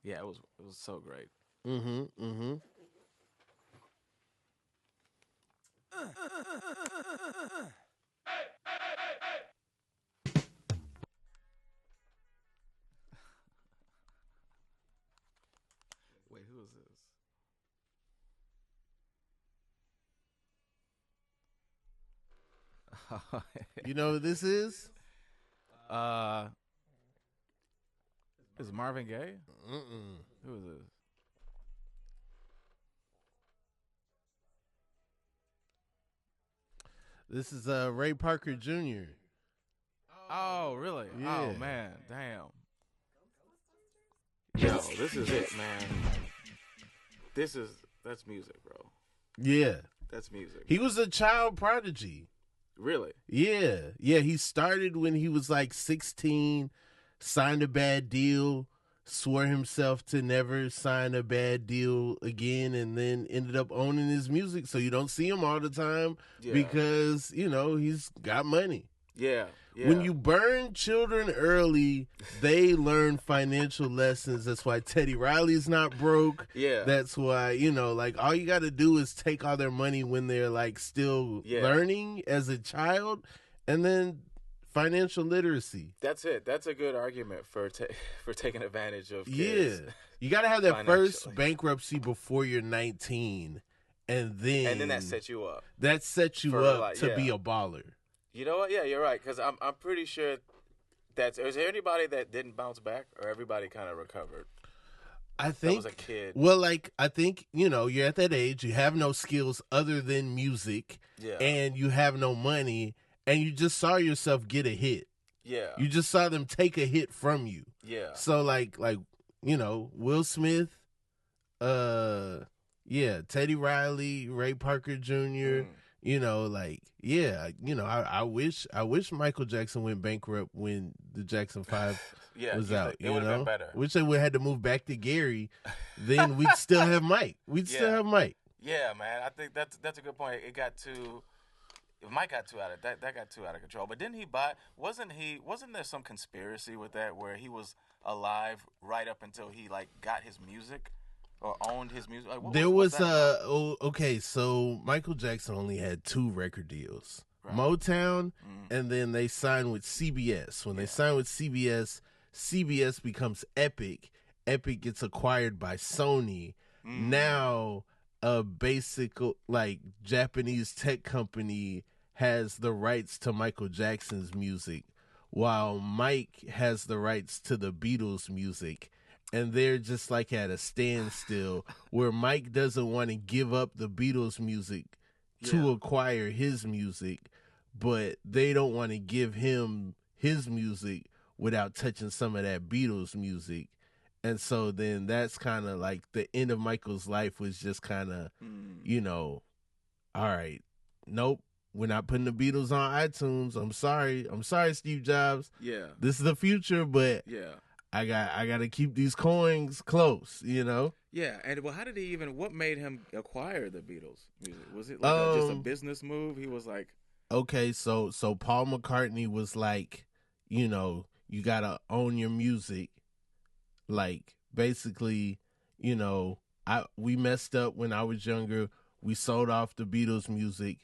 Yeah, it was so great. Mm-hmm. Mm-hmm. Wait, who is this? You know who this is? uh, is Marvin Gaye? Mm-mm. Who is this? This is Ray Parker Jr. Oh, really? Yeah. Oh man, damn. Yo, this is it, man. That's music, bro. Yeah. That's music. He was a child prodigy. Really? Yeah. Yeah, he started when he was like 16, signed a bad deal, swore himself to never sign a bad deal again, and then ended up owning his music. So you don't see him all the time Yeah. because, he's got money. Yeah. Yeah. When you burn children early, they learn financial lessons. That's why Teddy Riley's not broke. Yeah. That's why, like all you got to do is take all their money when they're like still learning as a child, and then financial literacy. That's it. That's a good argument for for taking advantage of kids. Yeah. You got to have that first bankruptcy before you're 19, and then that sets you up. That sets you up to be a baller. You know what? Yeah, you're right. Because I'm pretty sure is there anybody that didn't bounce back, or everybody kind of recovered? I think that was a kid. Well, I think you're at that age. You have no skills other than music, and you have no money, and you just saw yourself get a hit. Yeah, you just saw them take a hit from you. Yeah. So Will Smith, Teddy Riley, Ray Parker Jr. I wish Michael Jackson went bankrupt when the Jackson 5 was out. It would have been better. Wish they would have had to move back to Gary. Then we'd still have Mike. Still have Mike. Yeah, man. I think that's a good point. It got too. If Mike got too out of that got too out of control. But didn't he buy? Wasn't there some conspiracy with that where he was alive right up until he got his music? Or owned his music? So Michael Jackson only had 2 record deals. Right. Motown, and then they signed with CBS. When they signed with CBS, CBS becomes Epic. Epic gets acquired by Sony. Now a basic Japanese tech company has the rights to Michael Jackson's music, while Mike has the rights to the Beatles' music. And they're just at a standstill where Mike doesn't want to give up the Beatles music to acquire his music, but they don't want to give him his music without touching some of that Beatles music. And so then that's kind of the end of Michael's life was just kind of, all right, nope, we're not putting the Beatles on iTunes. I'm sorry, Steve Jobs. Yeah. This is the future, but I got to keep these coins close, Yeah, and how did he what made him acquire the Beatles music? Was it just a business move? He was okay, so Paul McCartney was you got to own your music. Basically, we messed up when I was younger. We sold off the Beatles music.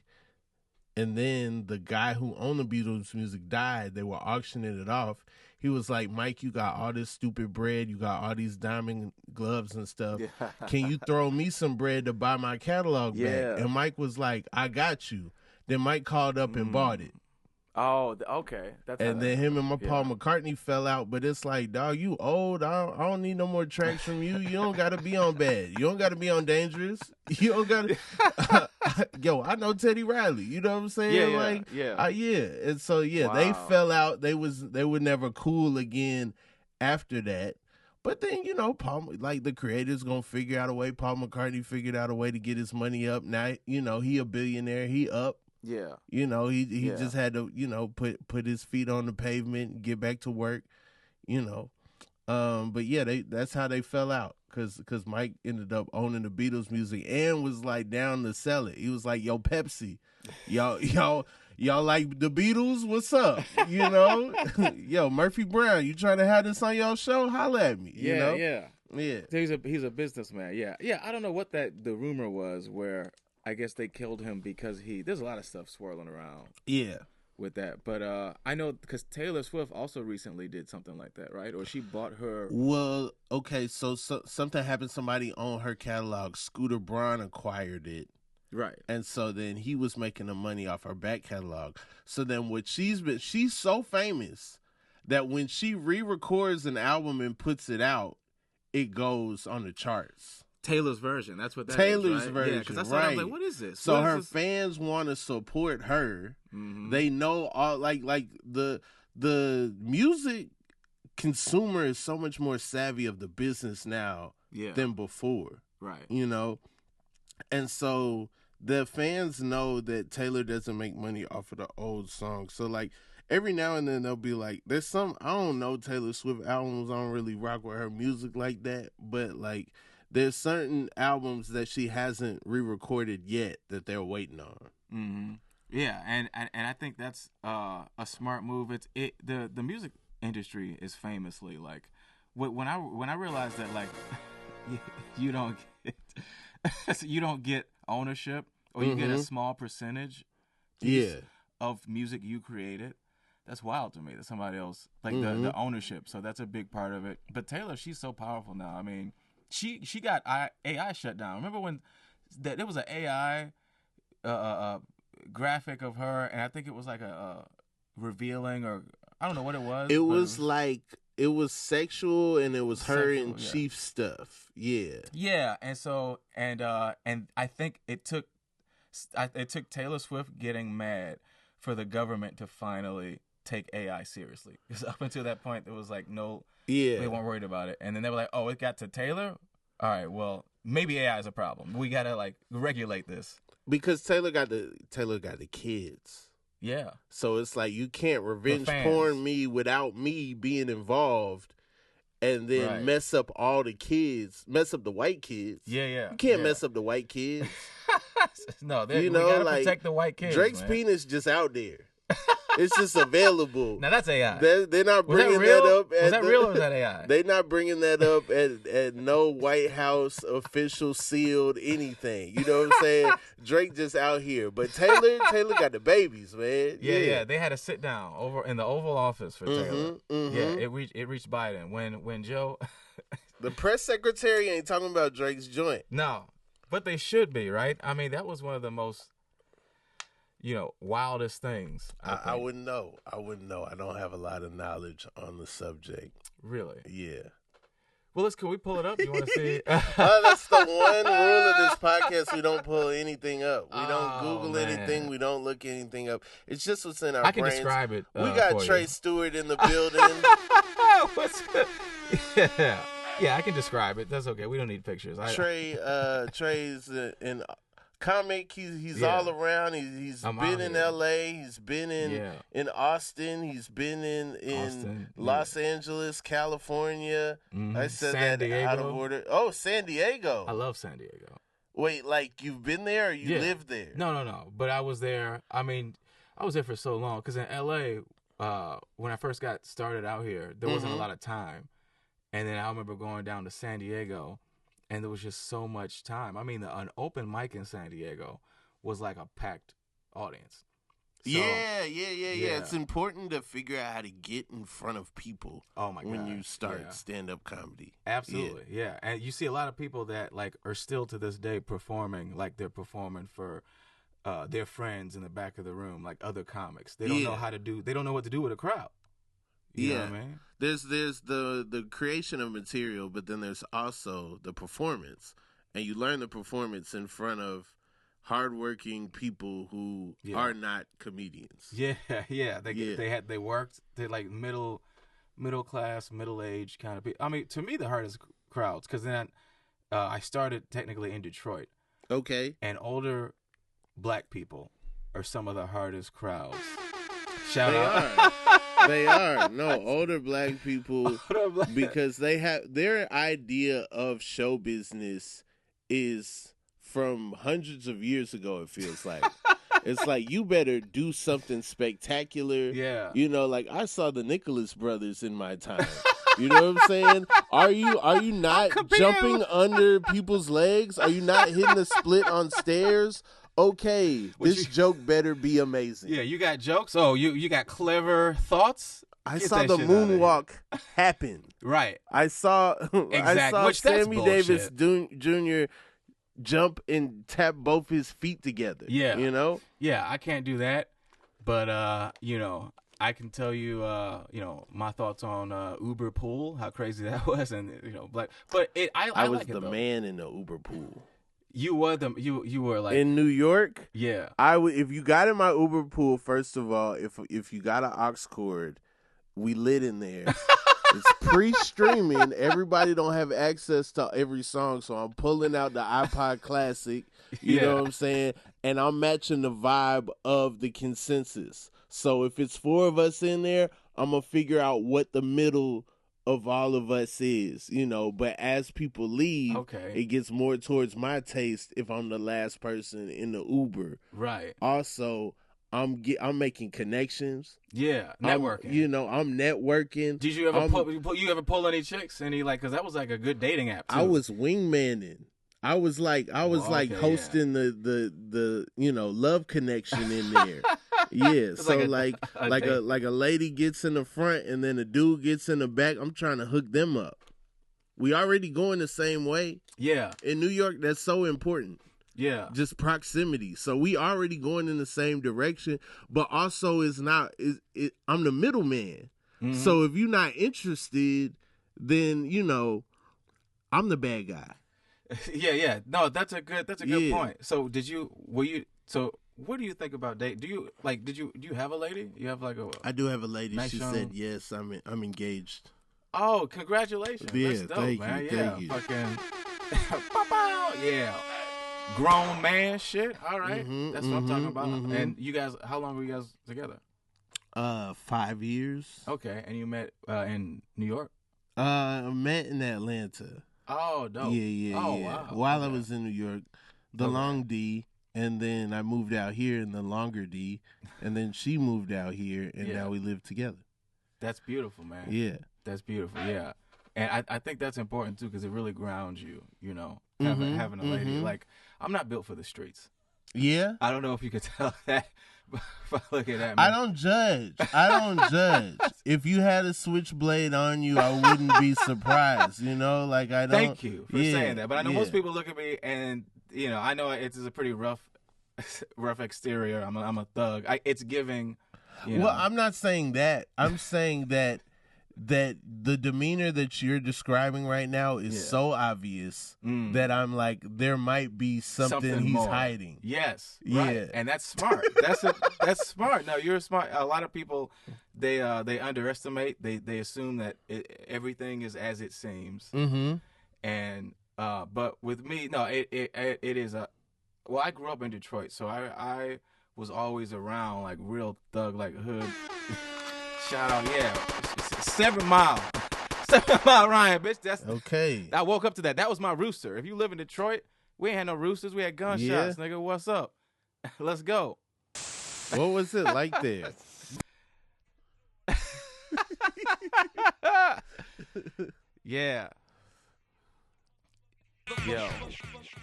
And then the guy who owned the Beatles music died. They were auctioning it off. He was like, Mike, you got all this stupid bread. You got all these diamond gloves and stuff. Yeah. Can you throw me some bread to buy my catalog back? And Mike was like, I got you. Then Mike called up and bought it. Oh, okay. And then him and Paul McCartney fell out. But it's like, dog, you old. I don't need no more tracks from you. You don't got to be on Bad. You don't got to be on Dangerous. You don't got to. Yo, I know Teddy Riley. You know what I'm saying? Yeah. And so, they fell out. They were never cool again after that. But then, Paul, the creator's going to figure out a way. Paul McCartney figured out a way to get his money up. Now, he a billionaire. He up. Yeah. He just had to, put his feet on the pavement and get back to work, But that's how they fell out because Mike ended up owning the Beatles music and was down to sell it. He was like, yo, Pepsi, y'all like the Beatles? What's up? Yo, Murphy Brown, you trying to have this on your show? Holla at me. Yeah. Yeah. He's a businessman. Yeah. Yeah. I don't know what the rumor was where I guess they killed him because there's a lot of stuff swirling around. Yeah. With that, but I know because Taylor Swift also recently did something like that, right? Or she bought her. Well, okay, so something happened. Somebody owned her catalog. Scooter Braun acquired it, right? And so then he was making the money off her back catalog. So then she's so famous that when she re-records an album and puts it out, it goes on the charts. Taylor's version. That's what that Taylor's is, right? version, yeah, because I saw I was like, what is this? So what her is this? fans want to support her. Mm-hmm. They know all like the music consumer is so much more savvy of the business now than before. Right. You know? And so the fans know that Taylor doesn't make money off of the old songs. So like every now and then they'll be like, there's some, I don't know Taylor Swift albums, I don't really rock with her music like that, but like there's certain albums that she hasn't re-recorded yet that they're waiting on. Mm-hmm. Yeah, and I think that's a smart move. The music industry is famously like when I realized that like you don't get ownership or you get a small percentage of music you created. That's wild to me that somebody else like the ownership. So that's a big part of it. But Taylor, she's so powerful now. I mean, she got AI shut down. Remember when there was an AI graphic of her, and I think it was like a revealing, or I don't know what it was. It was like it was sexual, and it was her and Chief stuff. Yeah, yeah, and so and I think it took Taylor Swift getting mad for the government to finally take AI seriously. Because up until that point, it was like they weren't worried about it, and then they were like, oh, it got to Taylor. All right, well, maybe AI is a problem. We gotta like regulate this. Because Taylor got the kids. Yeah. So it's like you can't revenge porn me without me being involved and then mess up all the kids, mess up the white kids. Yeah, yeah. You can't mess up the white kids. No, we gotta like, protect the white kids. Drake's penis just out there. It's just available. Now that's AI. They're not bringing that up. Was that real or was that AI? They're not bringing that up at no White House official sealed anything. You know what I'm saying? Drake just out here, but Taylor got the babies, man. Yeah. They had a sit down over in the Oval Office for Taylor. Mm-hmm. Yeah, it reached Biden when Joe. The press secretary ain't talking about Drake's joint. No, but they should be, right? I mean, that was one of the most. Wildest things. I wouldn't know. I don't have a lot of knowledge on the subject. Really? Yeah. Well, can we pull it up? You want to see? That's the one rule of this podcast. We don't pull anything up. We don't Google anything. We don't look anything up. It's just what's in our brains. I can describe it. We got Tre Stewart in the building. Yeah, I can describe it. That's okay. We don't need pictures. Tre's in comic. He's all around. He's been in L.A. He's been in Austin. He's been in Los Angeles, California. I said San that Diego. out of order. Oh, San Diego. I love San Diego. Wait, like you've been there or you lived there? No. But I was there. I mean, I was there for so long because in L.A., when I first got started out here, there wasn't a lot of time. And then I remember going down to San Diego. And there was just so much time. I mean, an open mic in San Diego was like a packed audience. So, yeah. It's important to figure out how to get in front of people. Oh my God. When you start stand-up comedy. Absolutely, yeah. And you see a lot of people that like are still to this day performing like they're performing for their friends in the back of the room, like other comics. They don't know how to do. They don't know what to do with a crowd. You know what I mean? There's the creation of material, but then there's also the performance, and you learn the performance in front of hardworking people who are not comedians. Yeah. They worked. They're like middle class, middle aged kind of people. I mean, to me, the hardest crowds because then I started technically in Detroit. Okay. And older black people are some of the hardest crowds. Shout out. They are. No, older black people, because they have their idea of show business is from hundreds of years ago, it feels like. It's like, you better do something spectacular. Yeah. Like I saw the Nicholas Brothers in my time. You know what I'm saying? Are you not comparing- jumping under people's legs? Are you not hitting a split on stairs? Okay, this joke better be amazing. Yeah, you got jokes. Oh, you got clever thoughts. I Get saw that the shit outta here. moonwalk happen. Right. I saw Exactly. Which that's Sammy Davis bullshit. Jr. jump and tap both his feet together. Yeah. You know? Yeah, I can't do that. But you know, I can tell you you know, my thoughts on Uber pool, how crazy that was, and you know, but I was like the it, though. man in the Uber pool. You were you were like in New York. Yeah. If you got in my Uber pool, first of all, if you got an aux cord, we lit in there. It's pre-streaming. Everybody don't have access to every song, so I'm pulling out the iPod Classic. You know what I'm saying? And I'm matching the vibe of the consensus. So if it's 4 of us in there, I'm going to figure out what the middle of all of us is, you know. But as people leave, it gets more towards my taste if I'm the last person in the Uber. Right. Also, I'm making connections. Yeah, networking. I'm networking. Did you ever pull any chicks? Because that was like a good dating app too. I was wingmanning. I was hosting the love connection in there. Yeah, so like a lady gets in the front and then a dude gets in the back. I'm trying to hook them up. We already going the same way. Yeah. In New York, that's so important. Yeah. Just proximity. So we already going in the same direction, but also I'm the middleman. Mm-hmm. So if you're not interested, then I'm the bad guy. Yeah. No, that's a good point. So what do you think about date? Do you have a lady? You have I do have a lady. Nice she said yes. I'm engaged. Oh, congratulations. Yeah, that's dope, thank man. you. Yeah, thank you. Fucking yeah. Grown man shit. All right. That's what I'm talking about. Mm-hmm. And you guys, how long were you guys together? 5 years. Okay. And you met in New York? Met in Atlanta. Oh, dope. Yeah. Oh, wow. While I was in New York, the long D, and then I moved out here in the longer D, and then she moved out here, and now we live together. That's beautiful, man. Yeah. That's beautiful, yeah. And I think that's important, too, because it really grounds you, having a lady. Like, I'm not built for the streets. Yeah? I don't know if you could tell that by looking at me. I don't judge. If you had a switchblade on you, I wouldn't be surprised, Like, I don't. Thank you for saying that. But I know most people look at me and, I know it's a pretty rough exterior. I'm a thug. It's giving, Well, I'm not saying that. I'm saying that the demeanor that you're describing right now is so obvious that I'm like, there might be something he's more. hiding. Yes. Yeah. Right. And that's smart. That's smart. No, you're smart. A lot of people, they underestimate. They assume that everything is as it seems. Mm-hmm. And but with me, no, it is a. Well, I grew up in Detroit, so I was always around like real thug, like hood. Shout out, 7 Mile Ryan, bitch. That's okay. I woke up to that. That was my rooster. If you live in Detroit, we ain't had no roosters. We had gunshots, nigga. What's up? Let's go. What was it like there? Yeah. Yo,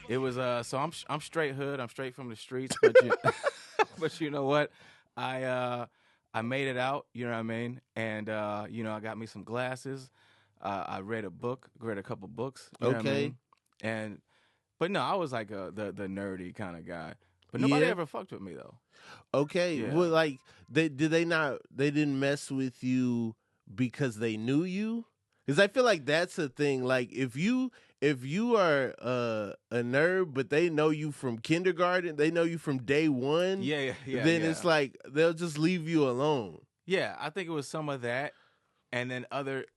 it was so I'm straight hood. I'm straight from the streets, but you know what? I made it out, you know what I mean? And, I got me some glasses. I read a couple books. You know what I mean? But no, I was like the nerdy kind of guy. But nobody ever fucked with me, though. Okay. Yeah. Well, like, they didn't mess with you because they knew you? Because I feel like that's a thing. Like, if you are a nerd, but they know you from kindergarten, they know you from day one, then it's like they'll just leave you alone. Yeah, I think it was some of that, and then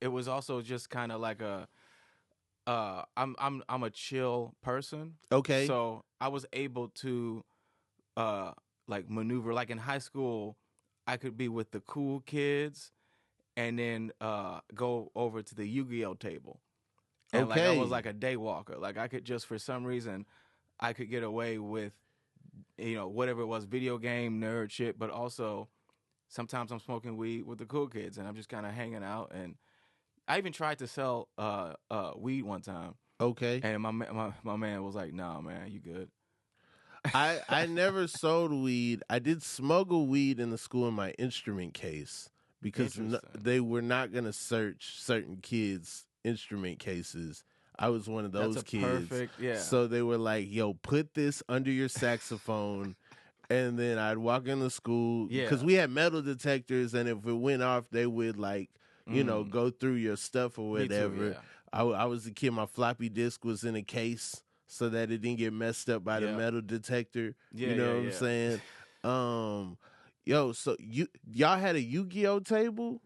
it was also just kind of like I'm a chill person. Okay. So I was able to like maneuver. Like in high school, I could be with the cool kids, and then go over to the Yu-Gi-Oh table. And like I was like a day walker. Like I could just, for some reason, I could get away with, whatever it was, video game, nerd shit. But also, sometimes I'm smoking weed with the cool kids, and I'm just kind of hanging out. And, I even tried to sell weed one time, Okay. and my man was like, "Nah, man, you good." I never sold weed. I did smuggle weed in the school in my instrument case because Interesting. they were not going to search certain kids' instrument cases. I was one of those That's a kids. perfect, yeah. So they were like, "Yo, put this under your saxophone." And then I'd walk into school because Yeah. we had metal detectors, and if it went off, they would like, go through your stuff or Me too, whatever. yeah. I was a kid. My floppy disk was in a case so that it didn't get messed up by the Yep. metal detector. Yeah, You know yeah, what I'm yeah. saying? So y'all had a Yu-Gi-Oh table?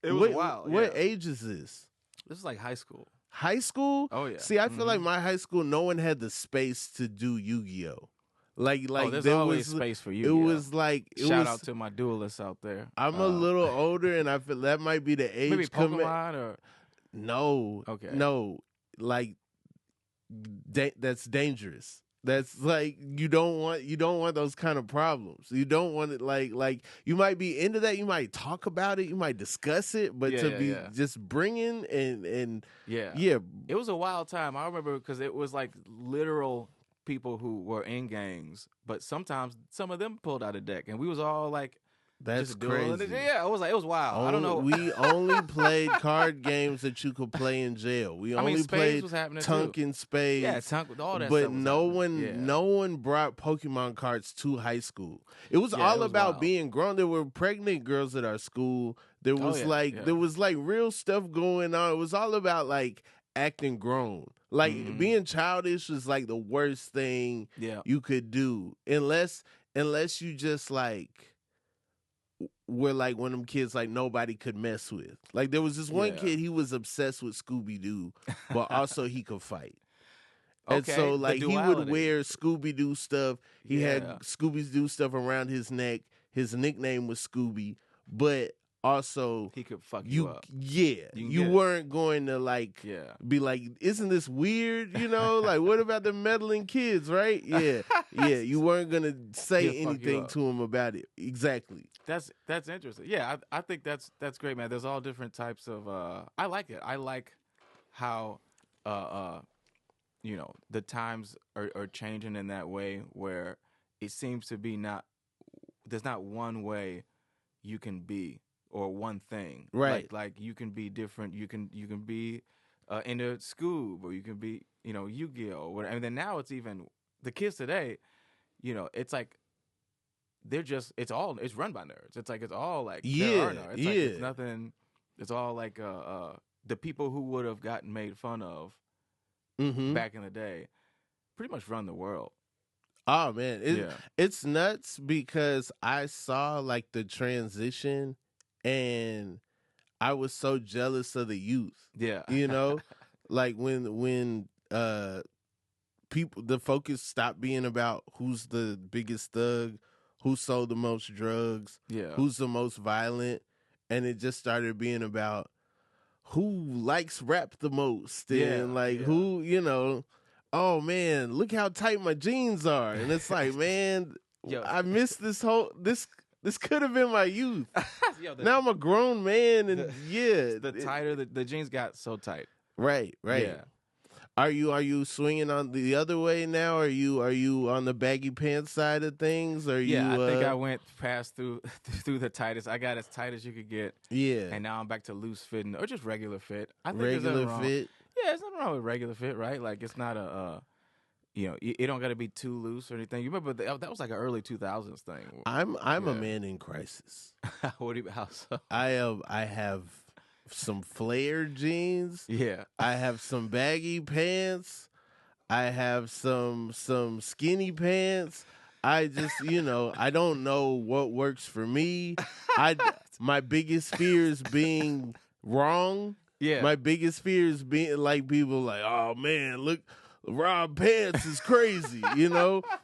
It was wild. What Yeah. age is this? This is like high school. High school? Oh yeah. See, I feel like my high school, no one had the space to do Yu-Gi-Oh. Like there's there always was space for It you. was like Shout out to my duelists out there. I'm a little older, and I feel that might be the age. Maybe Pokemon or no, okay, no, like that's dangerous. That's like you don't want those kind of problems. You don't want it like you might be into that. You might talk about it. You might discuss it, but just bringing and yeah, it was a wild time. I remember because it was like literal people who were in gangs, but sometimes some of them pulled out a deck, and we was all like, that's crazy. Yeah, it was wild. I don't know. We only played card games that you could play in jail. We only played Tunk and Spades. Yeah, Tunk with all that. But stuff no one brought Pokemon cards to high school. It was all about being grown. There were pregnant girls at our school. There was there was like real stuff going on. It was all about like acting grown. Like being childish was like the worst thing you could do, unless you just like were like one of them kids like nobody could mess with. Like there was this one kid, he was obsessed with Scooby-Doo, but also he could fight. And so like he would wear Scooby-Doo stuff. He had Scooby-Doo stuff around his neck. His nickname was Scooby, but also he could fuck you up. Yeah. You weren't going to like be like, isn't this weird? You know, like what about the meddling kids, right? Yeah. Yeah. You weren't gonna say anything to him about it. Exactly. That's interesting. Yeah, I think that's great, man. There's all different types of I like it. I like how the times are changing in that way where it seems to be there's not one way you can be or one thing. Right. Like you can be different. You can be into Scoob, or you can be, Yu-Gi-Oh! Or whatever. And then now it's even the kids today, it's like it's run by nerds. It's like it's all like there are nerds. It's like it's nothing. It's all like the people who would have gotten made fun of back in the day pretty much run the world. Oh man, it's nuts because I saw like the transition and I was so jealous of the youth. Yeah. Like when the focus stopped being about who's the biggest thug, who sold the most drugs, who's the most violent, and it just started being about who likes rap the most and who, oh man, look how tight my jeans are. And it's like, man, I missed this could have been my youth. Now I'm a grown man, and the tighter the jeans got so tight. Right. Yeah. Are you swinging on the other way now? Are you on the baggy pants side of things? I think I went past through the tightest. I got as tight as you could get. Yeah. And now I'm back to loose fitting or just regular fit. I think regular fit. Yeah, there's nothing wrong with regular fit, right? Like it's not a it don't got to be too loose or anything. You remember that was like an early 2000s thing. I'm a man in crisis. What do you? How so? I have some flared jeans. Yeah. I have some baggy pants. I have some skinny pants. I just, I don't know what works for me. My biggest fear is being wrong. Yeah. My biggest fear is being like people like, oh man, look, Rob Pants is crazy.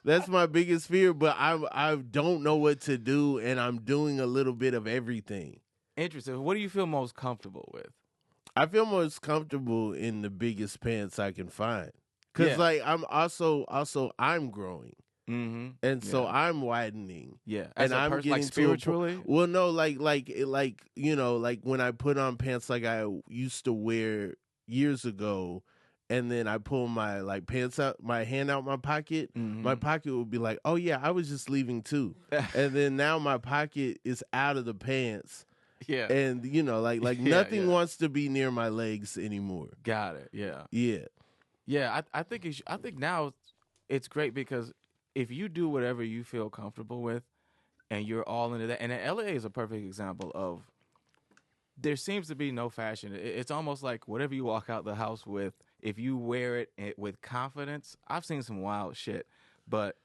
That's my biggest fear. But I don't know what to do, and I'm doing a little bit of everything. Interesting. What do you feel most comfortable with? I feel most comfortable in the biggest pants I can find. Cause like I'm also I'm growing. Mm-hmm. And so I'm widening. Yeah. And As a I'm person, getting like spiritually? well, no, like when I put on pants like I used to wear years ago, and then I pull my like pants out, my hand out my pocket, my pocket would be like, oh yeah, I was just leaving too. And then now my pocket is out of the pants. Yeah. And like nothing wants to be near my legs anymore. Got it. Yeah. Yeah. Yeah. I think I think now it's great because if you do whatever you feel comfortable with and you're all into that, and LA is a perfect example of there seems to be no fashion. It's almost like whatever you walk out the house with, if you wear it with confidence. I've seen some wild shit, but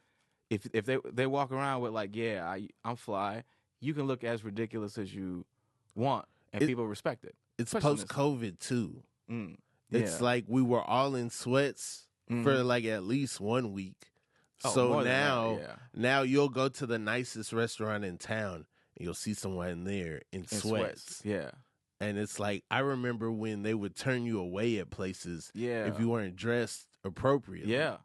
if they walk around with like, yeah, I'm fly, you can look as ridiculous as you want, and people respect it. It's post-COVID too. Yeah. It's like we were all in sweats for like at least 1 week. So now you'll go to the nicest restaurant in town and you'll see someone there in sweats. Yeah. And it's like, I remember when they would turn you away at places if you weren't dressed appropriately. Yeah.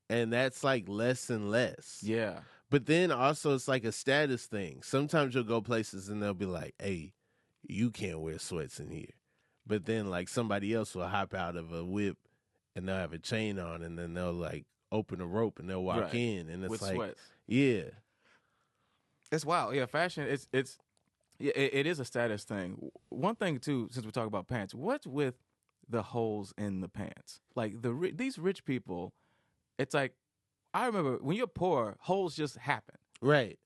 And that's like less and less. Yeah. But then also it's like a status thing. Sometimes you'll go places and they'll be like, hey, you can't wear sweats in here. But then like somebody else will hop out of a whip and they'll have a chain on and then they'll like open a rope and they'll walk in and it's with like sweats. Yeah. It's wild. Yeah, fashion it is a status thing. One thing too, since we talk about pants, what's with the holes in the pants? Like these rich people, it's like I remember when you're poor, holes just happen. Right.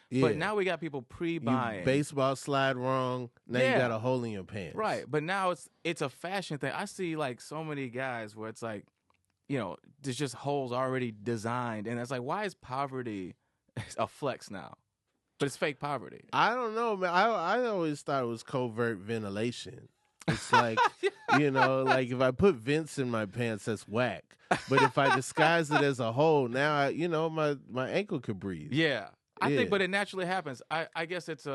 Yeah. But now we got people pre-buying. You baseball slide wrong, now you got a hole in your pants. Right. But now it's a fashion thing. I see like so many guys where it's like, there's just holes already designed. And it's like, why is poverty a flex now? But it's fake poverty. I don't know, man. I always thought it was covert ventilation. It's like, like if I put vents in my pants, that's whack. But if I disguise it as a hole, now my ankle could breathe. Yeah, I think, but it naturally happens. I guess it's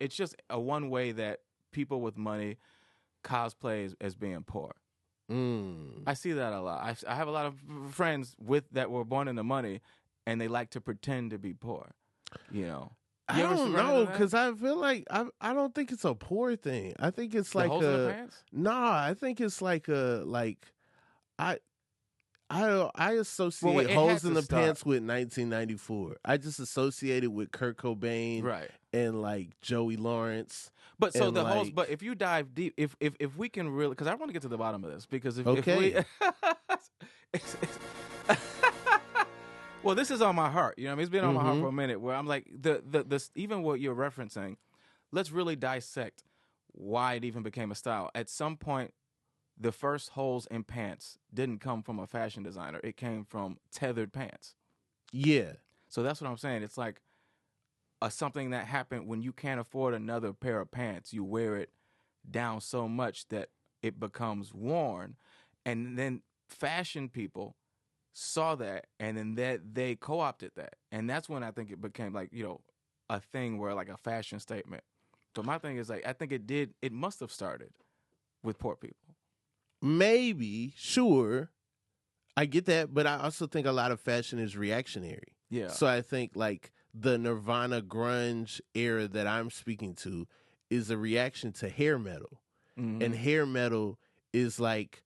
just a one way that people with money cosplay as being poor. I see that a lot. I have a lot of friends that were born into money, and they like to pretend to be poor. I don't know, because I feel like I don't think it's a poor thing. I think it's like holes in the pants? I think it's like I associate holes in the pants with 1994. I just associate it with Kurt Cobain, and like Joey Lawrence. But so the holes. But if you dive deep, if we can really, because I want to get to the bottom of this, because if we, well, this is on my heart. It's been on my heart for a minute. Where I'm like the even what you're referencing. Let's really dissect why it even became a style. At some point, the first holes in pants didn't come from a fashion designer. It came from tethered pants. Yeah. So that's what I'm saying. It's like something that happened when you can't afford another pair of pants. You wear it down so much that it becomes worn. And then fashion people saw that, and then they co-opted that. And that's when I think it became like, a thing where like a fashion statement. So my thing is like, I think it must have started with poor people. Maybe, sure. I get that, but I also think a lot of fashion is reactionary. Yeah. So I think like the Nirvana grunge era that I'm speaking to is a reaction to hair metal. And hair metal is like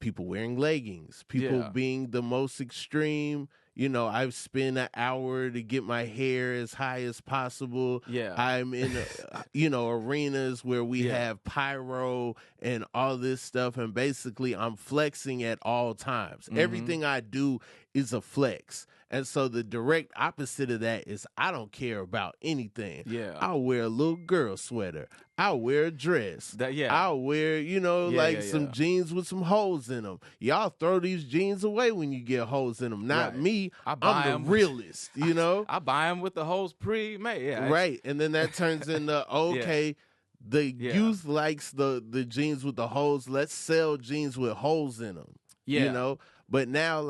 people wearing leggings, people being the most extreme. I've spent an hour to get my hair as high as possible. Yeah. I'm in, arenas where we have pyro and all this stuff. And basically, I'm flexing at all times. Everything I do is a flex. And so the direct opposite of that is I don't care about anything. Yeah. I'll wear a little girl sweater. I'll wear a dress. I'll wear, some jeans with some holes in them. Y'all throw these jeans away when you get holes in them. Not me. I'm the realist, I buy them with the holes pre-made. Yeah. Right. And then that turns into, okay, the youth likes the jeans with the holes. Let's sell jeans with holes in them. Yeah. But now,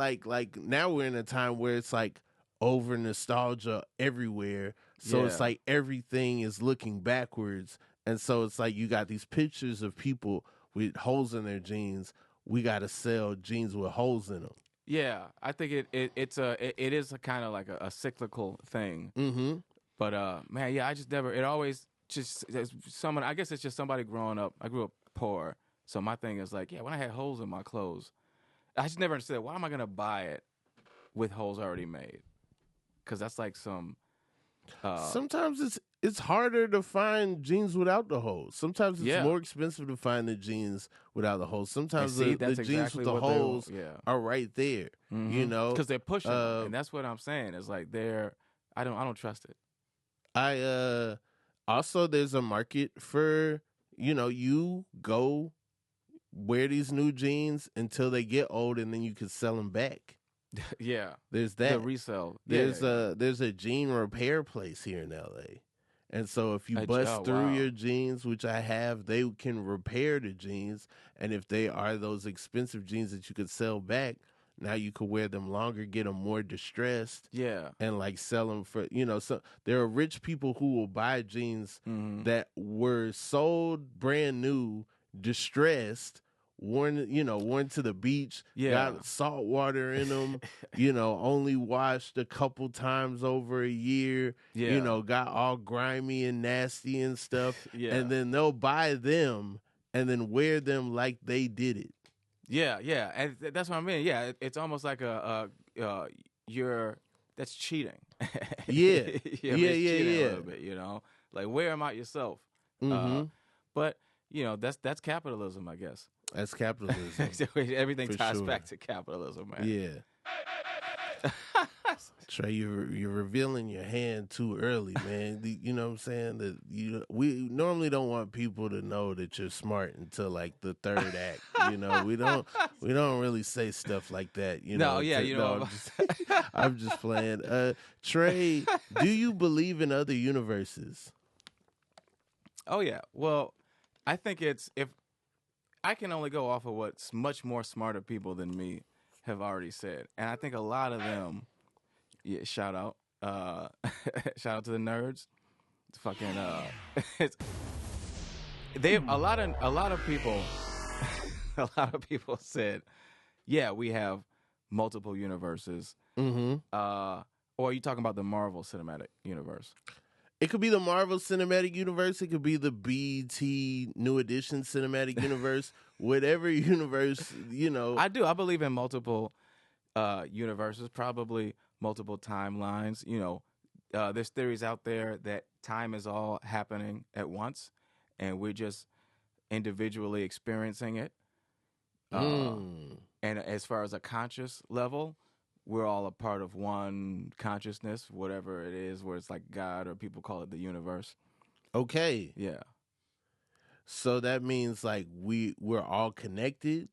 now we're in a time where it's like over nostalgia everywhere. So it's like everything is looking backwards. And so it's like you got these pictures of people with holes in their jeans. We got to sell jeans with holes in them. Yeah, I think it is a kind of like a cyclical thing. Mm-hmm. But man, yeah, I just never. It always just there's someone. I guess it's just somebody growing up. I grew up poor, so my thing is like, yeah, when I had holes in my clothes, I just never understood why am I gonna buy it with holes already made? Because that's like some. Sometimes it's harder to find jeans without the holes. Sometimes it's Yeah. more expensive to find the jeans without the holes. Sometimes see, the that's jeans exactly with the what holes yeah. are right there. You know, because they're pushing them, and that's what I'm saying. It's like I don't trust it. I also there's a market for you go wear these new jeans until they get old and then you can sell them back. Yeah, There's the that. resale. There's Yeah. there's a jean repair place here in LA. And so if you Oh, bust through wow. your jeans, which I have, they can repair the jeans. And if they are those expensive jeans that you could sell back, now you could wear them longer, get them more distressed, Yeah. and like sell them for so there are rich people who will buy jeans that were sold brand new, distressed, worn to the beach, Yeah. got salt water in them, only washed a couple times over a year, Yeah. got all grimy and nasty and stuff, Yeah. and then they'll buy them and then wear them like they did it. Yeah, and that's what I mean. Yeah, it's almost like you're that's cheating. Yeah. It's cheating a Yeah. little bit, like wear them out yourself. Mm-hmm. But that's capitalism, I guess. That's capitalism. Everything For ties sure. back to capitalism, man. Yeah. Trey, you're revealing your hand too early, man. You know what I'm saying? That we normally don't want people to know that you're smart until like the third act. We don't really say stuff like that. No, yeah, I'm just playing. Trey, do you believe in other universes? Oh yeah. Well, I think if I can only go off of what much more smarter people than me have already said, and I think a lot of them. Yeah, shout out, shout out to the nerds. It's fucking a lot of people, a lot of people said, yeah, we have multiple universes. Mm-hmm. Or are you talking about the Marvel Cinematic Universe? It could be the Marvel Cinematic Universe. It could be the BT New Edition Cinematic Universe. Whatever universe, I do. I believe in multiple universes, probably multiple timelines. There's theories out there that time is all happening at once, and we're just individually experiencing it. And as far as a conscious level, we're all a part of one consciousness, whatever it is, where it's like God or people call it the universe. Okay. Yeah. So that means like we're all connected?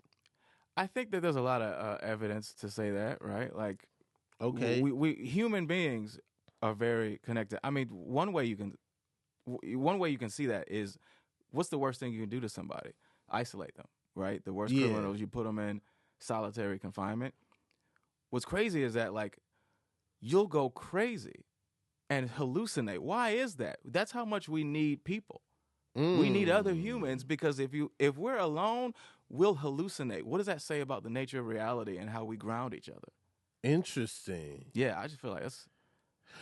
I think that there's a lot of evidence to say that, right? Like, okay, we human beings are very connected. I mean, one way you can see that is, what's the worst thing you can do to somebody? Isolate them, right? The worst criminals, you put them in solitary confinement. What's crazy is that like you'll go crazy and hallucinate. Why is that? That's how much we need people. We need other humans, because if we're alone, we'll hallucinate. What does that say about the nature of reality and how we ground each other? Interesting. Yeah, I just feel like that's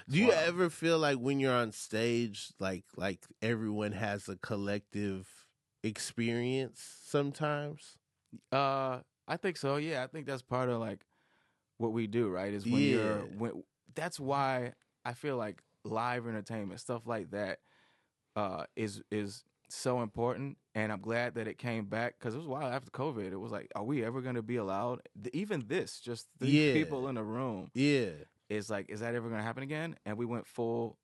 Do you ever feel like when you're on stage, like everyone has a collective experience sometimes? I think so. Yeah, I think that's part of like what we do, right? Is when that's why I feel like live entertainment, stuff like that, is so important. And I'm glad that it came back, because it was a while after COVID. It was like, are we ever going to be allowed? Even this, just three people in a room. Yeah. Is like, is that ever going to happen again? And we went full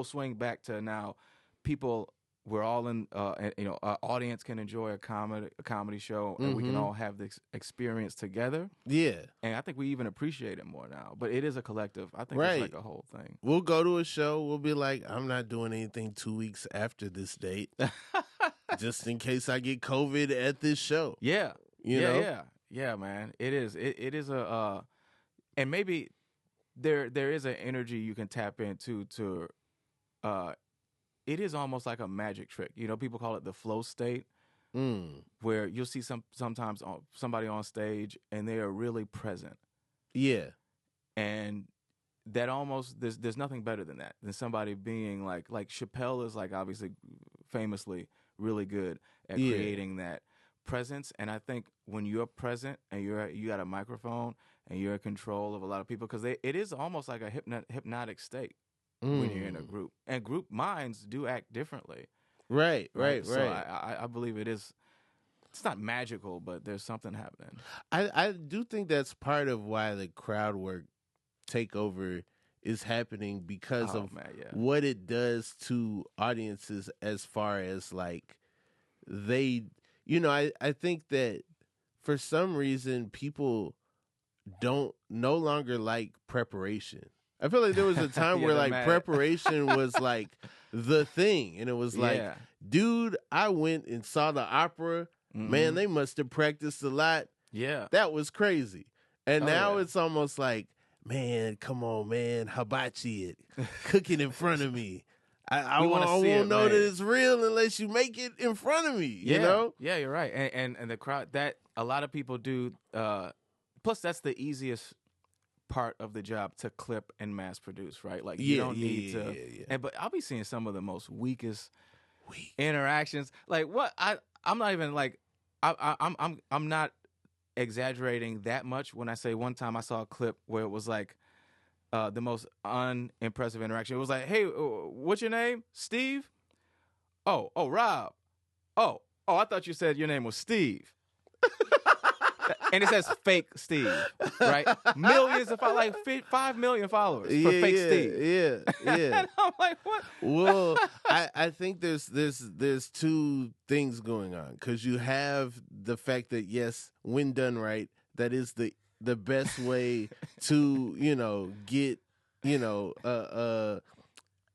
swing back to now. People, we're all in, our audience can enjoy a comedy show, and we can all have this experience together. Yeah. And I think we even appreciate it more now. But it is a collective. I think it's like a whole thing. We'll go to a show. We'll be like, I'm not doing anything 2 weeks after this date, just in case I get COVID at this show. Yeah. You know? Yeah, man. It is. It is a, and maybe there is an energy you can tap into it is almost like a magic trick. People call it the flow state, where you'll see sometimes somebody on stage and they are really present. Yeah. And that almost there's nothing better than that, than somebody being like Chappelle is like obviously famously really good at creating that presence. And I think when you're present and you got a microphone and you're in control of a lot of people, because it is almost like a hypnotic state when you're in a group, and group minds do act differently. Right. So I believe it's not magical, but there's something happening. I do think that's part of why the crowd work takeover is happening, because of what it does to audiences, as far as like they, I think that for some reason people no longer like preparation. I feel like there was a time where like preparation was like the thing, and it was like, dude, I went and saw the opera. Man, they must have practiced a lot. Yeah. That was crazy. And now it's almost like, man, come on, man, hibachi it. Cook it in front of me. I won't know that it's real unless you make it in front of me, you know? Yeah, you're right. And the crowd, that a lot of people do, plus that's the easiest part of the job, to clip and mass produce, right? Like you don't need to. And but I'll be seeing some of the most weakest interactions. Like what I'm not even like I'm not exaggerating that much when I say one time I saw a clip where it was like the most unimpressive interaction. It was like, hey, what's your name? Steve? Oh, Rob. Oh, I thought you said your name was Steve. And it says fake Steve, right? Millions of followers, like 5 million followers for fake Steve. Yeah. And I'm like, what? Well, I think there's two things going on, because you have the fact that, yes, when done right, that is the best way to get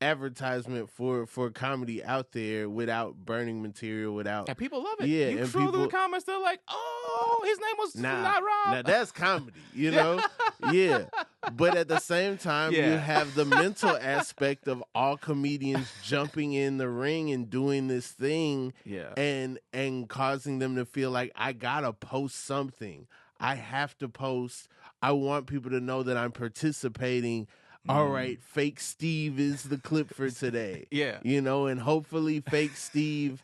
advertisement for comedy out there without burning material, And people love it. Yeah, you and scroll through the comments, they're like, oh, his name was not Rob. Now that's comedy, Yeah. But at the same time, you have the mental aspect of all comedians jumping in the ring and doing this thing, and causing them to feel like, I gotta post something. I have to post. I want people to know that I'm participating. All right, fake Steve is the clip for today. And hopefully fake Steve,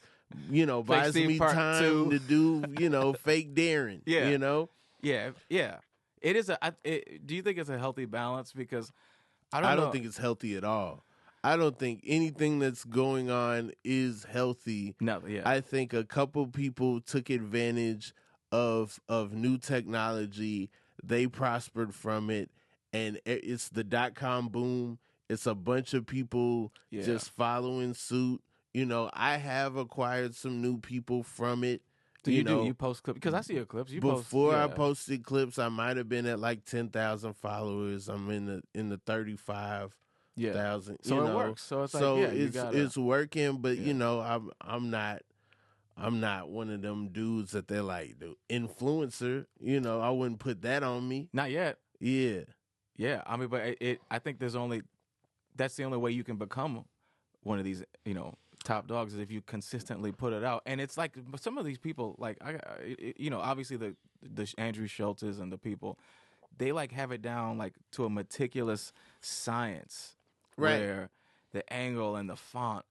buys Steve me time to do, fake Darren. Yeah. It is do you think it's a healthy balance? Because I don't think it's healthy at all. I don't think anything that's going on is healthy. No, I think a couple people took advantage of new technology. They prospered from it. And it's the .com boom. It's a bunch of people just following suit. I have acquired some new people from it. You post clips? Because I see your clips. I posted clips, I might have been at like 10,000 followers. I'm in the 35,000. So it works. So it's working. But I'm not one of them dudes that they're like the influencer. I wouldn't put that on me. Not yet. Yeah. Yeah, I mean, but I think that's the only way you can become one of these, top dogs, is if you consistently put it out. And it's like some of these people, like obviously the Andrew Schultzes and the people, they like have it down like to a meticulous science, right? Where the angle and the font,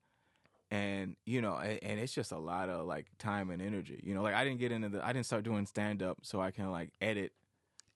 and and it's just a lot of like time and energy. Like I didn't start doing stand up so I can like edit.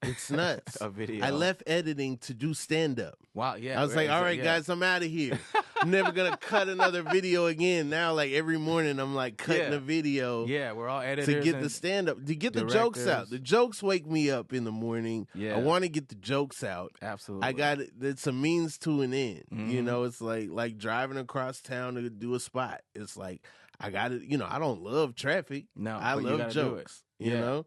It's nuts. A video. I left editing to do stand-up. Wow, yeah. I was like, all right, guys, I'm out of here. I'm never going to cut another video again. Now, like, every morning, I'm, like, cutting a video. Yeah, we're all editors. To get the stand-up, to get directors. The jokes out. The jokes wake me up in the morning. Yeah. I want to get the jokes out. Absolutely. It's a means to an end. Mm-hmm. It's like driving across town to do a spot. It's like, I got it. I don't love traffic. No, I love jokes. You know?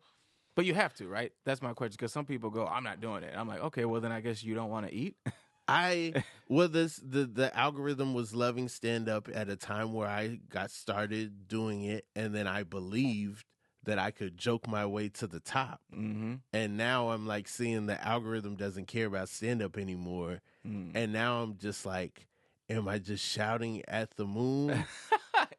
But you have to, right? That's my question, because some people go, I'm not doing it. I'm like, okay, well, then I guess you don't want to eat? The algorithm was loving stand-up at a time where I got started doing it, and then I believed that I could joke my way to the top. Mm-hmm. And now I'm like seeing the algorithm doesn't care about stand-up anymore. And now I'm just like, am I just shouting at the moon?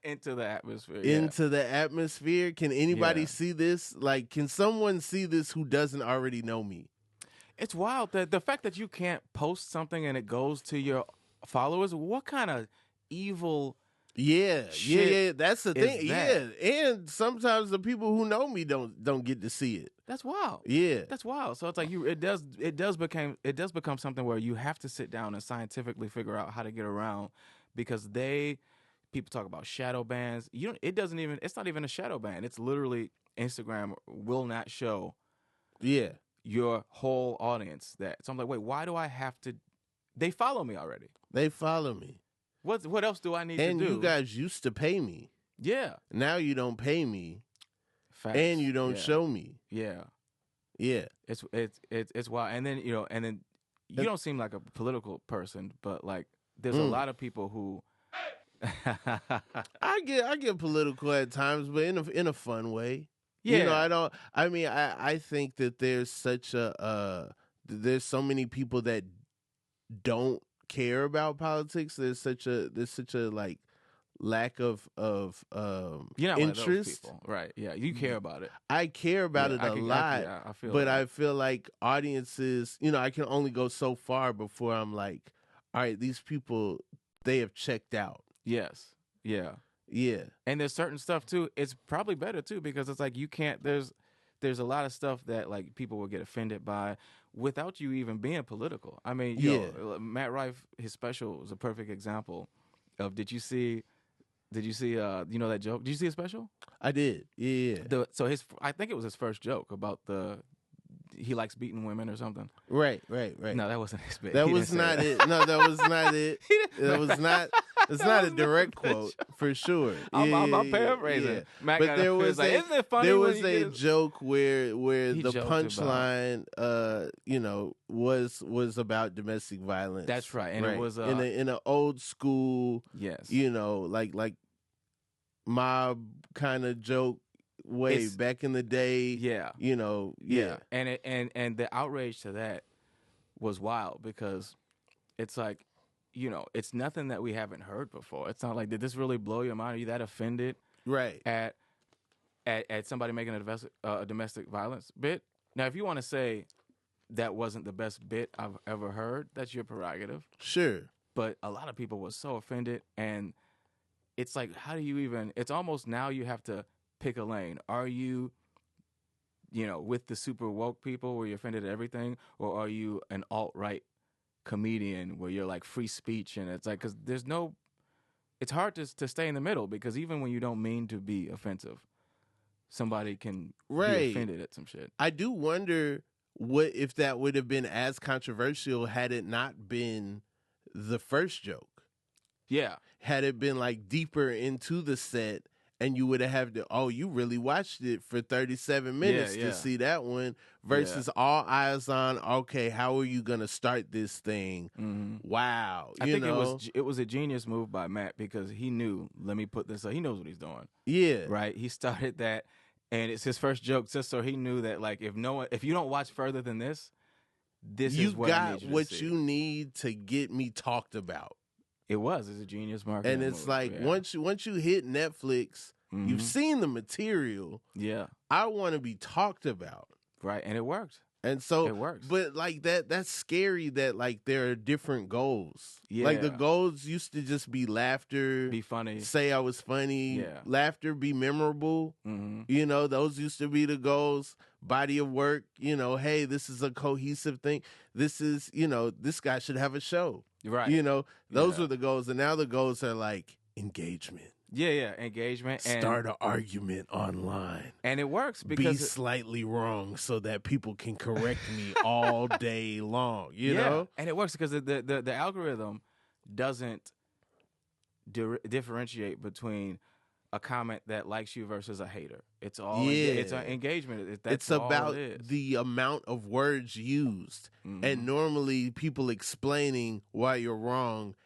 Into the atmosphere. Into the atmosphere. Can anybody Yeah. see this? Like, can someone see this who doesn't already know me? It's wild that the fact that you can't post something and it goes to your followers. What kind of evil? Yeah, Shit that's the is thing. that? Yeah, and sometimes the people who know me don't get to see it. That's wild. Yeah, That's wild. So it's like it does become something where you have to sit down and scientifically figure out how to get around, because people talk about shadow bans. It's not even a shadow ban. It's literally Instagram will not show yeah. your whole audience that. So I'm like, wait, why do I have to? They follow me already. They follow me. What else do I need And to do? you guys used to pay me. Yeah. Now you don't pay me. Facts. And you don't Yeah. show me. Yeah. Yeah. It's wild. And then you don't seem like a political person, but like there's a lot of people who I get political at times, but in a fun way. Yeah. You know, I think that there's there's so many people that don't care about politics. There's such a like lack of you're not interest. one of those people. Right. Yeah. You care about it. I care about it a lot. I feel but that. I feel like audiences, I can only go so far before I'm like, all right, these people, they have checked out. Yes. Yeah. Yeah. And there's certain stuff too. It's probably better too, because it's like you can't. There's a lot of stuff that like people will get offended by without you even being political. I mean, Matt Rife, his special was a perfect example of. Did you see that joke? Did you see his special? I did. Yeah. I think it was his first joke about he likes beating women or something. Right. No, that wasn't his bit. That was not it. No, that was not it. That was not. It's not a direct quote for sure. I'm paraphrasing. Yeah. Matt But there was like, isn't it funny? There was a joke where the joked punchline, was about domestic violence. That's right, and it was in an old school, yes, like mob kind of joke way back in the day. Yeah, yeah. And the outrage to that was wild, because it's like, it's nothing that we haven't heard before. It's not like, did this really blow your mind? Are you that offended? Right. At somebody making a domestic violence bit? Now, if you want to say that wasn't the best bit I've ever heard, that's your prerogative. Sure. But a lot of people were so offended, and it's like, how do you even? It's almost now you have to pick a lane. Are you, with the super woke people where you're offended at everything, or are you an alt-right comedian where you're like free speech? And it's like, because it's hard to stay in the middle, because even when you don't mean to be offensive, somebody can be offended at some shit. I do wonder what if that would have been as controversial had it not been the first joke. Yeah. Had it been like deeper into the set, and you would have you really watched it for 37 minutes to see that one, versus all eyes on, okay, how are you going to start this thing? Mm-hmm. Wow. I think it was a genius move by Matt, because he knew, let me put this up. He knows what he's doing. Yeah. Right? He started that, and it's his first joke, just so he knew that, like, if you don't watch further than this is what I need you to what see. you need to get me talked about. It's a genius marketing and it's move. like, once you hit Netflix, mm-hmm. you've seen the material. Yeah, I want to be talked about. Right, and it worked. And so it works. But like that's scary that like there are different goals. Yeah, like the goals used to just be laughter, be funny, say I was funny, laughter, be memorable. Mm-hmm. Those used to be the goals. Body of work, hey, this is a cohesive thing. This is, this guy should have a show. Right. Those were the goals. And now the goals are like engagement. Yeah, engagement. Start an argument online. And it works because... Be slightly wrong so that people can correct me all day long, you know? And it works because the algorithm doesn't differentiate between a comment that likes you versus a hater. It's all it's an engagement. It's about the amount of words used. Mm-hmm. And normally people explaining why you're wrong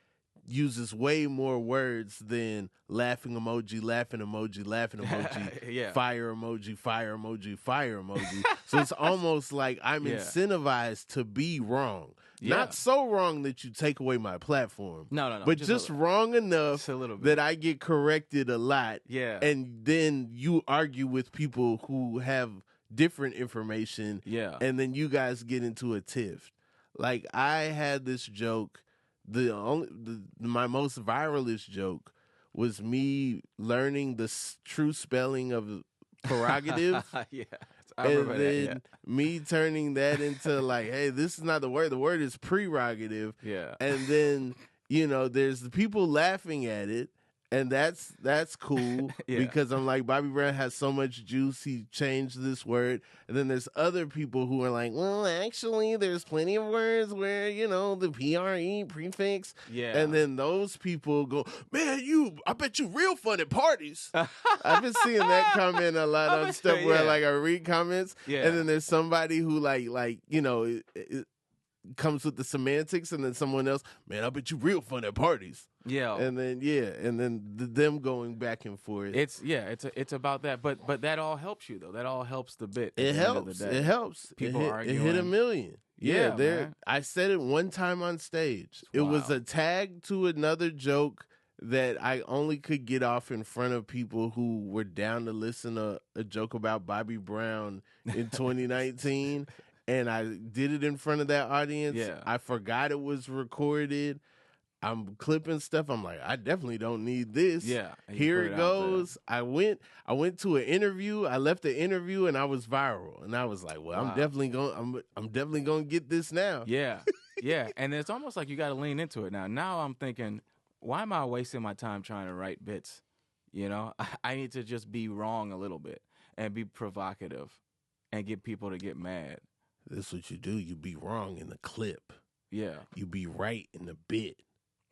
uses way more words than laughing emoji, laughing emoji, laughing emoji, fire emoji, fire emoji, fire emoji. So it's almost like I'm incentivized to be wrong Yeah. Not so wrong that you take away my platform. No. But just wrong enough a little bit. that I get corrected a lot. Yeah. And then you argue with people who have different information. Yeah. And then you guys get into a tiff. Like, I had this joke. My most viralist joke was me learning the true spelling of prerogative. Yeah. I remember and that, then me turning that into like, hey, this is not the word. The word is prerogative. Yeah. And then, there's the people laughing at it. And that's cool Yeah. because I'm like, Bobby Brown has so much juice, he changed this word. And then there's other people who are like, well, actually, there's plenty of words where, the PRE prefix. Yeah. And then those people go, man, I bet you real fun at parties. I've been seeing that comment a lot on stuff where like I read comments. Yeah. And then there's somebody who it comes with the semantics, and then someone else, man, I bet you real fun at parties. Yeah. And then them going back and forth. It's about that, but that all helps you though. That all helps the bit. It helps. It helps. People arguing. It hit 1 million. Yeah, man. I said it one time on stage. It Wow. was a tag to another joke that I only could get off in front of people who were down to listen to a joke about Bobby Brown in 2019. And I did it in front of that audience. Yeah. I forgot it was recorded. I'm clipping stuff. I'm like, I definitely don't need this. Yeah. Here it goes. I went to an interview. I left the interview and I was viral. And I was like, well, Wow. I'm definitely going to get this now. Yeah. Yeah. And it's almost like you got to lean into it now. Now I'm thinking, why am I wasting my time trying to write bits? I need to just be wrong a little bit and be provocative and get people to get mad. This is what you do. You be wrong in the clip. Yeah. You be right in the bit.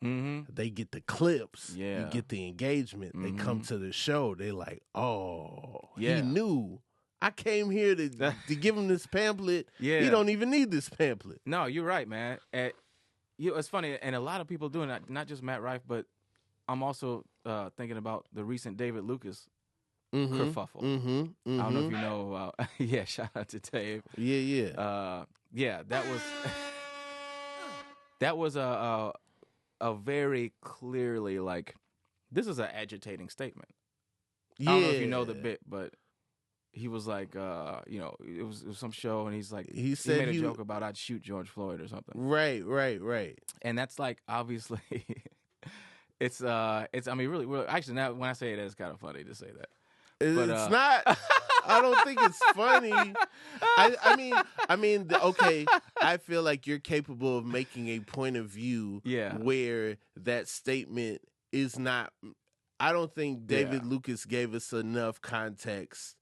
Mm-hmm. They get the clips. Yeah. You get the engagement. They come to the show. They like, oh, Yeah. he knew. I came here to give him this pamphlet. Yeah. He don't even need this pamphlet. No, you're right, man. It's funny, and a lot of people doing that, not just Matt Rife, but I'm also thinking about the recent David Lucas kerfuffle. I don't know if you know about. Yeah, shout out to Dave. Yeah. Yeah, that was a very clearly like this is an agitating statement. Yeah. I don't know if you know the bit, but he was like, it was some show, and he's like, he made a joke about I'd shoot George Floyd or something. Right. And that's like obviously, it's I mean really actually now when I say it, it's kind of funny to say that. But, it's not. I don't think it's funny. I mean, okay. I feel like you're capable of making a point of view where that statement is not. I don't think David Lucas gave us enough context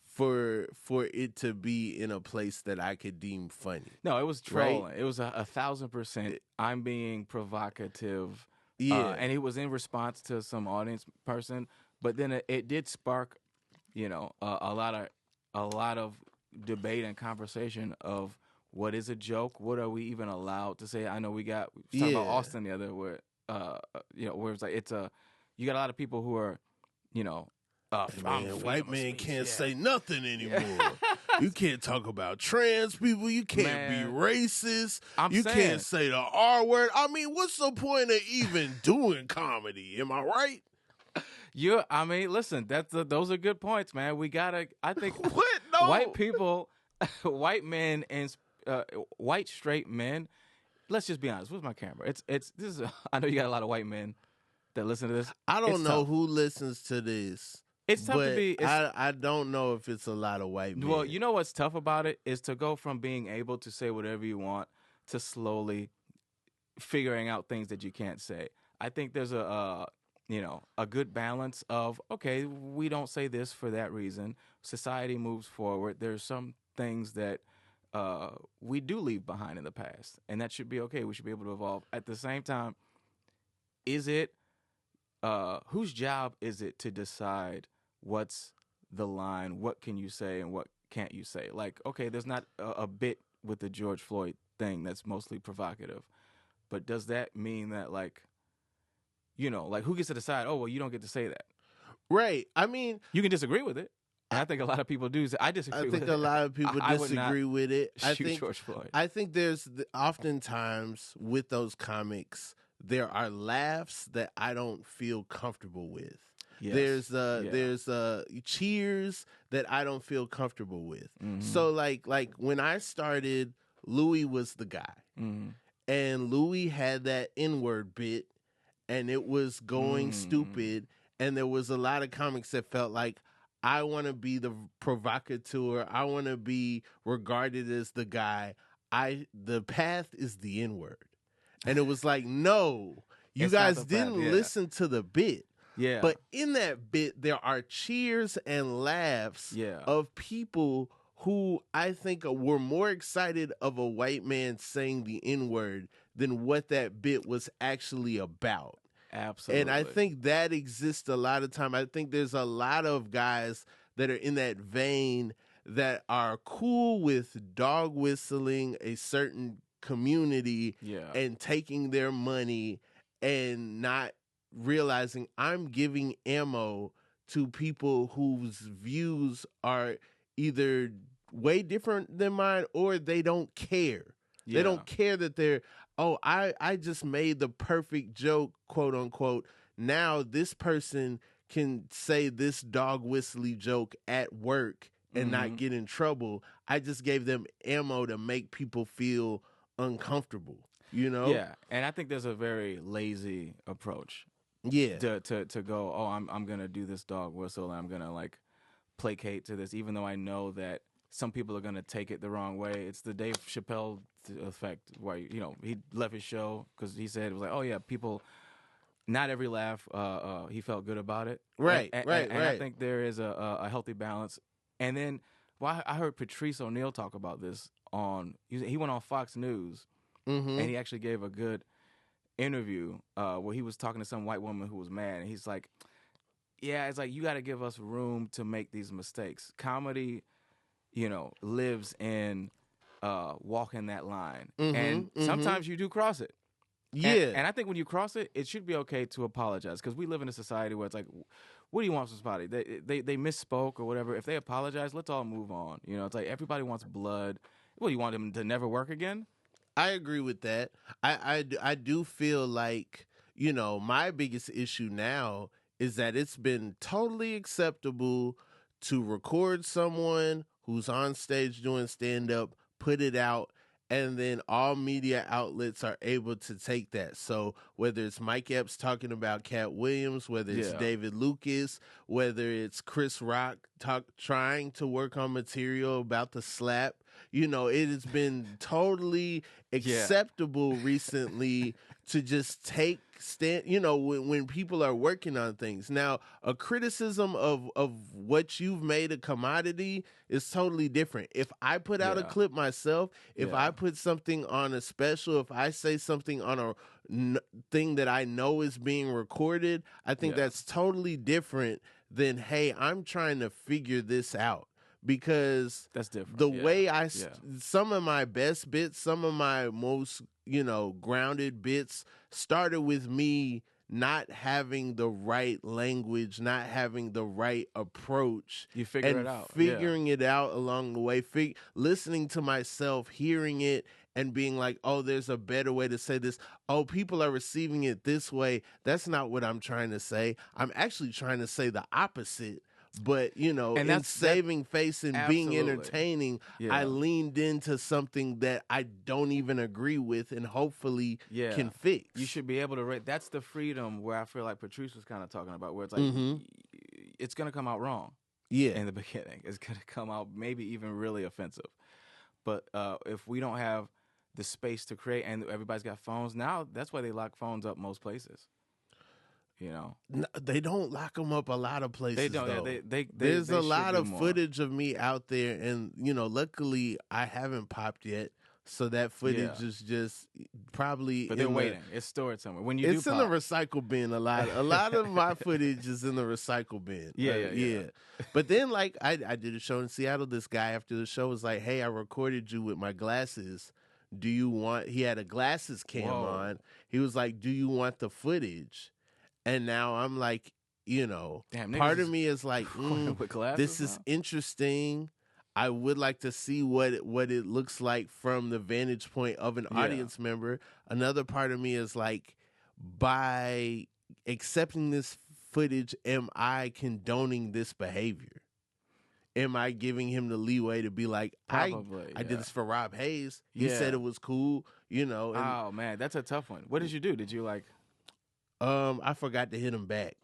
for it to be in a place that I could deem funny. No, it was trolling. Right? It was 1,000%. I'm being provocative. Yeah, and it was in response to some audience person. But then it did spark, a lot of debate and conversation of what is a joke, what are we even allowed to say. I know we talked about Austin the other where where it's like you got a lot of people who are, white man can't say nothing anymore. You can't talk about trans people. You can't be racist. You can't say the R word. I mean, what's the point of even doing comedy? Am I right? Listen, those are good points, man. I think what? No. White people, white men and white straight men. Let's just be honest. Where's my camera? I know you got a lot of white men that listen to this. I don't know who listens to this. It's tough to be. I don't know if it's a lot of white men. Well, you know what's tough about it is to go from being able to say whatever you want to slowly figuring out things that you can't say. I think there's a good balance of, okay, we don't say this for that reason. Society moves forward. There's some things that we do leave behind in the past, and that should be okay. We should be able to evolve. At the same time, is it whose job is it to decide what's the line, what can you say and what can't you say? Like, okay, there's not a bit with the George Floyd thing that's mostly provocative, but does that mean that who gets to decide, oh, well, you don't get to say that? Right. I mean, you can disagree with it. And I think a lot of people do. I disagree. I think with a it. lot of people I would not disagree with it. shoot George Floyd. I think there's oftentimes with those comics there are laughs that I don't feel comfortable with. Yes. There's cheers that I don't feel comfortable with. Mhm. So like when I started, Louis was the guy, Mhm. and Louis had that N-word bit, and it was going stupid. And there was a lot of comics that felt like, I want to be the provocateur. I want to be regarded as the guy. The path is the N-word. And it was like, no, you It's not guys the path, didn't yeah. listen to the bit. Yeah. But in that bit, there are cheers and laughs Yeah. of people who I think were more excited of a white man saying the N-word than what that bit was actually about. Absolutely. And I think that exists a lot of time. I think there's a lot of guys that are in that vein that are cool with dog whistling a certain community Yeah. and taking their money and not realizing I'm giving ammo to people whose views are either way different than mine or they don't care. They don't care that they're, I just made the perfect joke, quote unquote. Now this person can say this dog whistly joke at work and not get in trouble. I just gave them ammo to make people feel uncomfortable, you know? Yeah. And I think there's a very lazy approach. Yeah. To go, I'm gonna do this dog whistle, and I'm gonna like placate to this, even though I know that some people are gonna take it the wrong way. It's the Dave Chappelle effect, where he left his show because he said it was like, oh yeah, people, not every laugh, he felt good about it. Right, and right. I think there is a healthy balance. And then, I heard Patrice O'Neal talk about this he went on Fox News, and he actually gave a good interview where he was talking to some white woman who was mad, and he's like, yeah, it's like, you got to give us room to make these mistakes. Comedy, lives in walking that line, and sometimes you do cross it. Yeah. And I think when you cross it, it should be okay to apologize, because we live in a society where it's like, what do you want from somebody? They misspoke or whatever. If they apologize, let's all move on. It's like everybody wants blood. Well, you want them to never work again? I agree with that. I do feel like, my biggest issue now is that it's been totally acceptable to record someone who's on stage doing stand-up, put it out, and then all media outlets are able to take that. So whether it's Mike Epps talking about Cat Williams, whether it's David Lucas, whether it's Chris Rock trying to work on material about the slap, it has been totally acceptable recently to just take stand, when people are working on things. Now, a criticism of what you've made a commodity is totally different. If I put out a clip myself, if I put something on a special, if I say something on a thing that I know is being recorded, I think that's totally different than, hey, I'm trying to figure this out. Because that's different. The way some of my best bits, some of my most, grounded bits started with me not having the right language, not having the right approach. You figure it out. Figuring it out along the way, listening to myself, hearing it, and being like, oh, there's a better way to say this. Oh, people are receiving it this way. That's not what I'm trying to say. I'm actually trying to say the opposite. But, in saving face and being entertaining, I leaned into something that I don't even agree with and hopefully can fix. You should be able to that's the freedom where I feel like Patrice was kind of talking about, where it's like, it's going to come out wrong in the beginning. It's going to come out maybe even really offensive. But if we don't have the space to create, and everybody's got phones, now that's why they lock phones up most places. No, they don't lock them up a lot of places. They don't. Though. There's a lot of footage of me out there, and luckily I haven't popped yet, so that footage is just probably. But they're waiting. It's stored somewhere. When you it's in the recycle bin. A lot of my footage is in the recycle bin. Yeah. But then, like, I did a show in Seattle. This guy after the show was like, "Hey, I recorded you with my glasses. Do you want?" He had a glasses cam on. He was like, "Do you want the footage?" And now I'm like, Damn, part niggas of me is like, with glasses this is now? interesting. I would like to see what it looks like from the vantage point of an Yeah. audience member. Another part of me is like, by accepting this footage, am I condoning this behavior? Am I giving him the leeway to be like, Probably. I did this for Rob Haze. He Yeah. said it was cool, and Oh man, that's a tough one. What did you do? Did you like? I forgot to hit him back.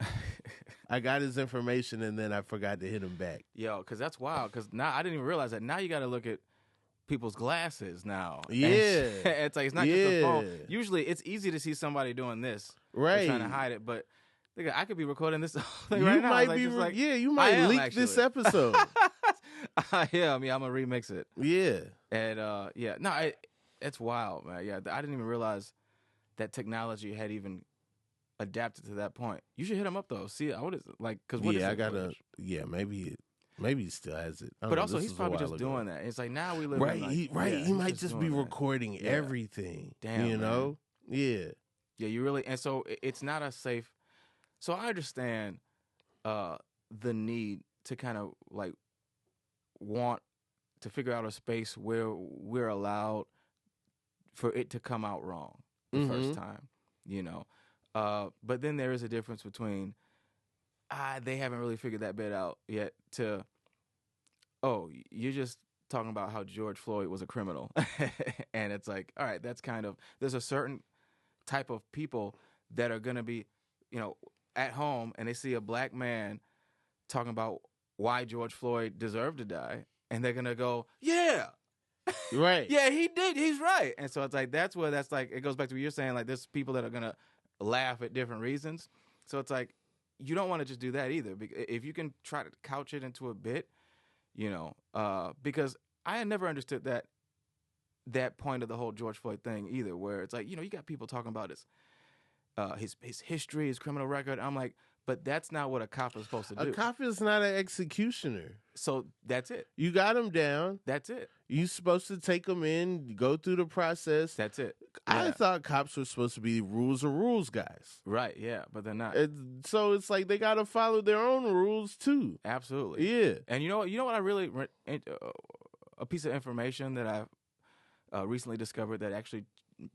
I got his information and then I forgot to hit him back. Yo, because that's wild. Because now I didn't even realize that. Now you got to look at people's glasses now. Yeah. And it's like it's not just a phone. Yeah. Usually, it's easy to see somebody doing this, Right. trying to hide it. But nigga, I could be recording this thing You right now. might Like, be, just like, you I might am, leak this actually. episode. Yeah, I mean, I'm gonna remix it. Yeah. And yeah, no, it's wild, man. Yeah, I didn't even realize that technology had even adapted to that point. You should hit him up though. See, what is it like? Because Yeah, I gotta. Yeah, maybe he still has it. I don't But know, also, this he's was a probably while just ago. doing that. It's like now we live Right. in like, He he's might just be doing that. recording Yeah. everything. Damn, you man. know. Yeah. Yeah, you really, and so it's not a safe. So I understand the need to kind of like want to figure out a space where we're allowed for it to come out wrong the first time, But then there is a difference between they haven't really figured that bit out yet to, oh, you're just talking about how George Floyd was a criminal. And it's like, all right, that's kind of, there's a certain type of people that are going to be, at home and they see a black man talking about why George Floyd deserved to die. And they're going to go, yeah, Right. yeah, he did. He's right. And so it's like, that's where that's like, it goes back to what you're saying. Like, there's people that are going to laugh at different reasons. So it's like, you don't want to just do that either. If you can try to couch it into a bit, because I had never understood that point of the whole George Floyd thing either, where it's like, you got people talking about his history, his criminal record. I'm like, but that's not what a cop is supposed to do. A cop is not an executioner. So that's it. You got him down. That's it. You supposed to take them in, go through the process. That's it. I Yeah. thought cops were supposed to be rules are rules guys. Right, yeah, but they're not. So it's like they got to follow their own rules too. Absolutely. Yeah. And you know what I really, a piece of information that I've recently discovered that actually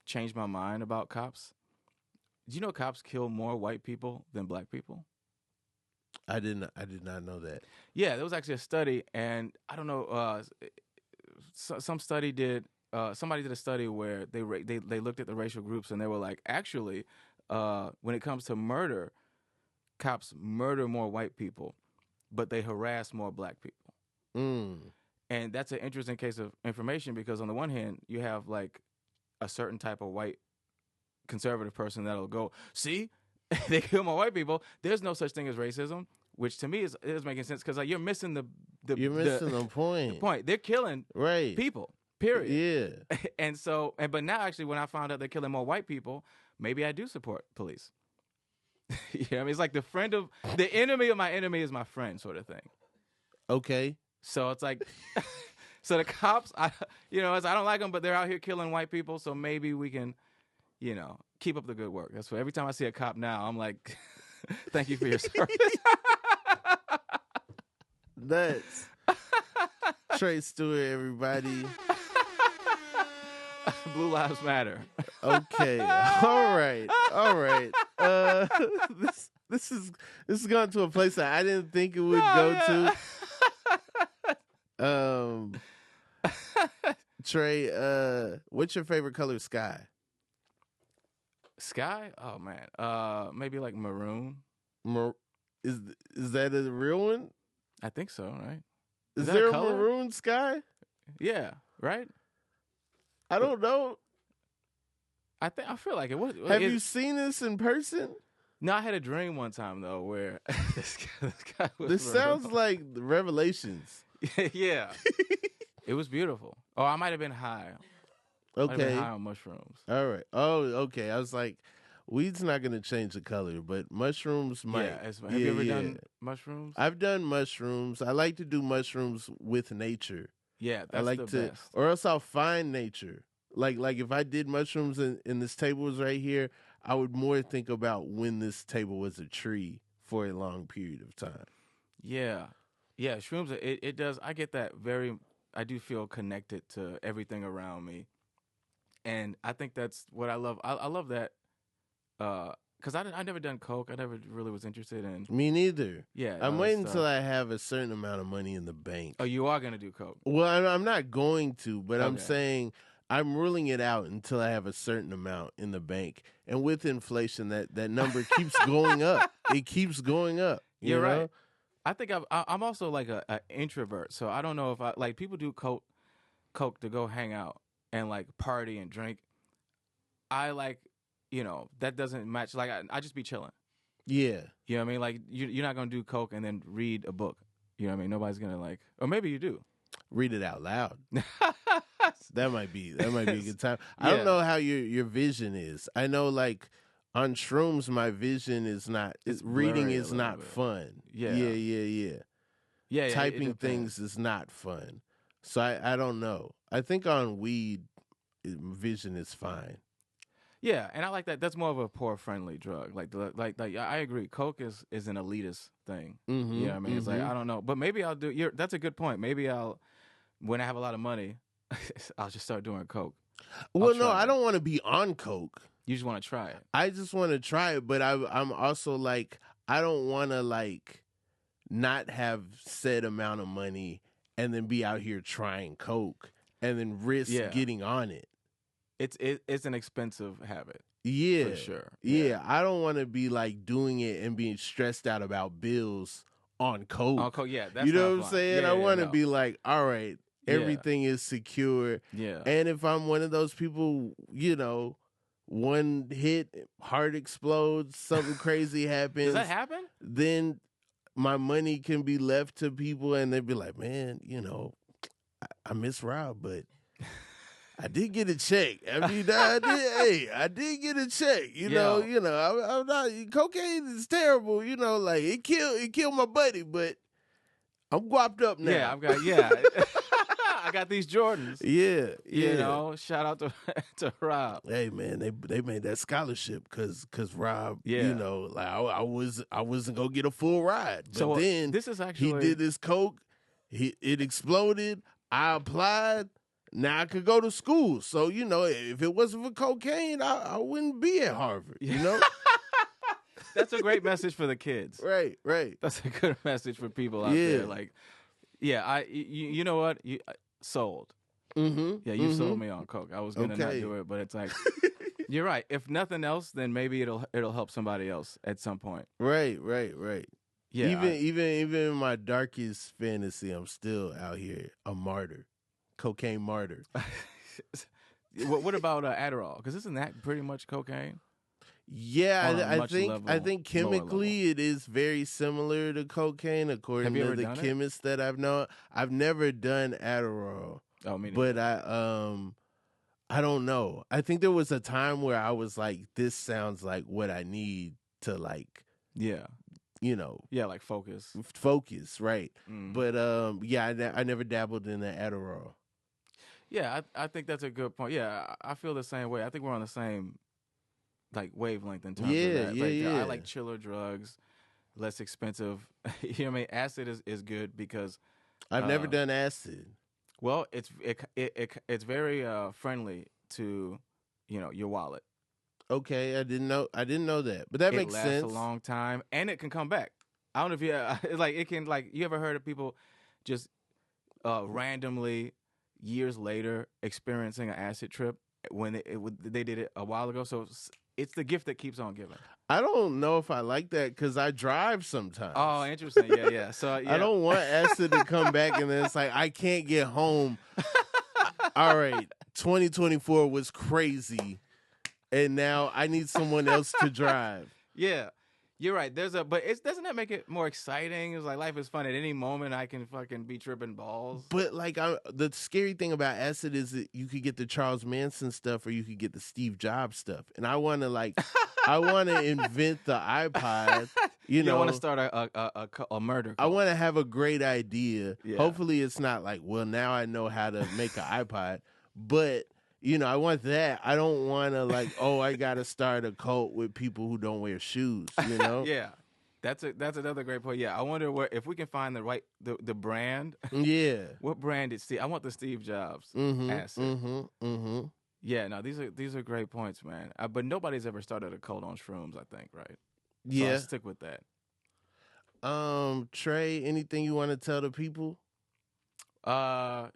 changed my mind about cops. Do you know cops kill more white people than black people? I did not know that. Yeah, there was actually a study, and I don't know, some study did, somebody did a study where they looked at the racial groups, and they were like, actually, when it comes to murder, cops murder more white people, but they harass more black people. And that's an interesting case of information because on the one hand, you have like a certain type of white conservative person that'll go, see, they kill more white people. There's no such thing as racism, which to me is making sense because like you're missing the point. The point. They're killing Right. people. Period. Yeah. And so, but now actually, when I found out they're killing more white people, maybe I do support police. You know what I mean? It's like the enemy of my enemy is my friend, sort of thing. Okay. So it's like, so the cops, I don't like them, but they're out here killing white people. So maybe we can, keep up the good work. That's what every time I see a cop now, I'm like, thank you for your service. That's Tre Stewart, everybody. Blue Lives Matter. Okay. All right. This is going to a place that I didn't think it would go to. Tre, what's your favorite color? Sky. Sky? Oh man. Maybe like maroon. Is that a real one? I think so, right? Is that there a a color? maroon sky? Yeah, right? I don't know. I feel like it was. Have you seen this in person? No, I had a dream one time though where this guy was This sounds like Revelations. yeah. It was beautiful. Oh, I might have been high. Might have Okay. been high on mushrooms. All right. Oh, okay. I was like, weed's not going to change the color, but mushrooms might. Yeah. Have you ever done mushrooms? I've done mushrooms. I like to do mushrooms with nature. Yeah, that's I like the to, best. or else I'll find nature. Like if I did mushrooms and this table was right here, I would more think about when this table was a tree for a long period of time. Yeah, shrooms. It does. I get that I do feel connected to everything around me, and I think that's what I love. I love that because I never done coke. I never really was interested in. Me neither. Yeah, I'm other waiting stuff. until I have a certain amount of money in the bank. Oh, you are gonna do coke? Well, I'm not going to, but I'm Okay. saying I'm ruling it out until I have a certain amount in the bank. And with inflation, that number keeps going up. It keeps going up. You're you know? right. I think I'm also like a introvert, so I don't know if I like people do coke to go hang out and like party and drink. I like, that doesn't match. Like I just be chilling. Yeah. You know what I mean? Like you're not gonna do coke and then read a book. You know what I mean? Nobody's gonna like, or maybe you do. Read it out loud. That might be a good time. I Yeah. don't know how your vision is. I know like on shrooms my vision is not It's reading blurry a is little not bit. fun. Yeah. Yeah. It Typing depends. things is not fun. So I don't know. I think on weed vision is fine. Yeah, and I like that. That's more of a poor friendly drug. Like I agree. Coke is an elitist thing. Mm-hmm, You know what I mean? It's like I don't know, but maybe I'll do. That's a good point. Maybe when I have a lot of money, I'll just start doing coke. Well, no, try I it. don't want to be on coke. You just want to try it. I just want to try it, but I'm also like I don't want to like not have said amount of money and then be out here trying coke and then risk Yeah. getting on it. It's an expensive habit. Yeah, For sure. Yeah, I don't want to be like doing it and being stressed out about bills on coke. Oh, coke. Yeah, that's you know not what I'm fun. saying? Yeah, I want to no. be like, all right, Yeah. everything is secure. Yeah. And if I'm one of those people, one hit, heart explodes, something crazy happens. Does that happen? Then my money can be left to people and they'd be like, man, I miss Rob, but I did get a check. I mean, I did get a check. I'm not, cocaine is terrible. Like it killed my buddy, but I'm guapped up now. Yeah, I got these Jordans. Yeah. Shout out to Rob. Hey man, they made that scholarship because Rob, Yeah. like I wasn't gonna get a full ride, but So, then this is actually he did this coke, it exploded. I applied. Now I could go to school. So if it wasn't for cocaine, I wouldn't be at Harvard. That's a great message for the kids. Right. That's a good message for people out there. Like, yeah, you know what? Sold. Mm-hmm. Yeah, you sold me on coke. I was gonna not Okay. do it, but it's like you're right. If nothing else, then maybe it'll help somebody else at some point. Right. Yeah. Even in my darkest fantasy, I'm still out here a martyr, cocaine martyr. What about Adderall? Because isn't that pretty much cocaine? Yeah, On a I much think lower chemically it is very similar to cocaine according Have you to ever the done it? chemists that I've known. I've never done Adderall, Oh, me neither. but I don't know. I think there was a time where I was like, this sounds like what I need to like, yeah, like focus. focus, right? Mm. But I never dabbled in the Adderall. Yeah, I think that's a good point. Yeah, I feel the same way. I think we're on the same like wavelength in terms of that. Yeah. I like chiller drugs, less expensive. You know what I mean? Acid is good because I've never done acid. well, it's very friendly to your wallet. Okay, I didn't know that, but that It makes lasts sense. a long time, and it can come back. I don't know if it's like it can like you ever heard of people just randomly years later experiencing an acid trip when they did it a while ago. So it's the gift that keeps on giving. I don't know if I like that because I drive sometimes. Oh, interesting. Yeah. So yeah. I don't want acid to come back and then it's like I can't get home. All right, 2024 was crazy, and now I need someone else to drive. Yeah, you're right. Doesn't that make it more exciting? It's like life is fun. At any moment, I can fucking be tripping balls. But like the scary thing about acid is that you could get the Charles Manson stuff or you could get the Steve Jobs stuff, and I want to invent the iPod. You want to start a murder. I want to have a great idea. Yeah. Hopefully, it's not like, well, now I know how to make an iPod, but. I want that. I don't want to like, I got to start a cult with people who don't wear shoes, Yeah. That's another great point. Yeah, I wonder if we can find the brand. Yeah. What brand did Steve? I want the Steve Jobs asset. Yeah, no, these are great points, man. But nobody's ever started a cult on shrooms, I think, right? So Yeah. I'll stick with that. Trey, anything you want to tell the people? I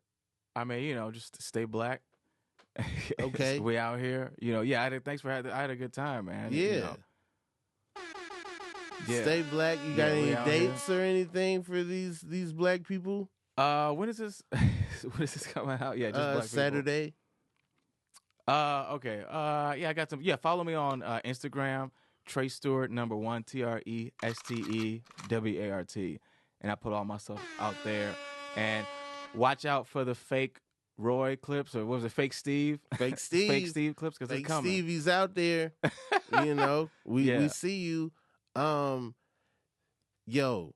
mean, just stay black. Okay. We out here. Thanks for having. I had a good time, man. Yeah. Yeah. Stay black. You got any dates or anything for these black people? When is this? When is this coming out? Yeah, just black Saturday. People. Okay. Yeah, I got some. Yeah, follow me on Instagram, Tre Stewart #1 TRESTEWART, and I put all my stuff out there. And watch out for the fake Roy clips, or what was it, fake Steve? Fake Steve. Fake Steve clips, because they're coming. Stevie's out there. We see you. Yo,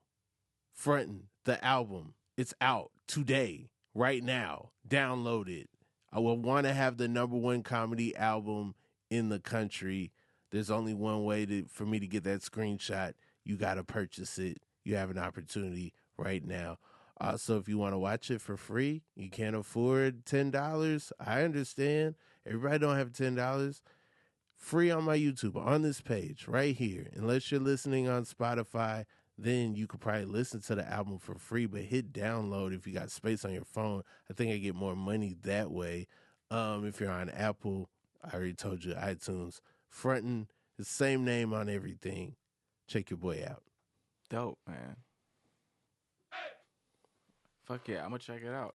Frontin', the album. It's out today, right now. Download it. I would want to have the #1 comedy album in the country. There's only one way for me to get that screenshot. You got to purchase it. You have an opportunity right now. Also, if you want to watch it for free, you can't afford $10. I understand. Everybody don't have $10. Free on my YouTube, on this page, right here. Unless you're listening on Spotify, then you could probably listen to the album for free, but hit download if you got space on your phone. I think I get more money that way. If you're on Apple, I already told you, iTunes. Frontin', the same name on everything. Check your boy out. Dope, man. Fuck yeah, I'm gonna check it out.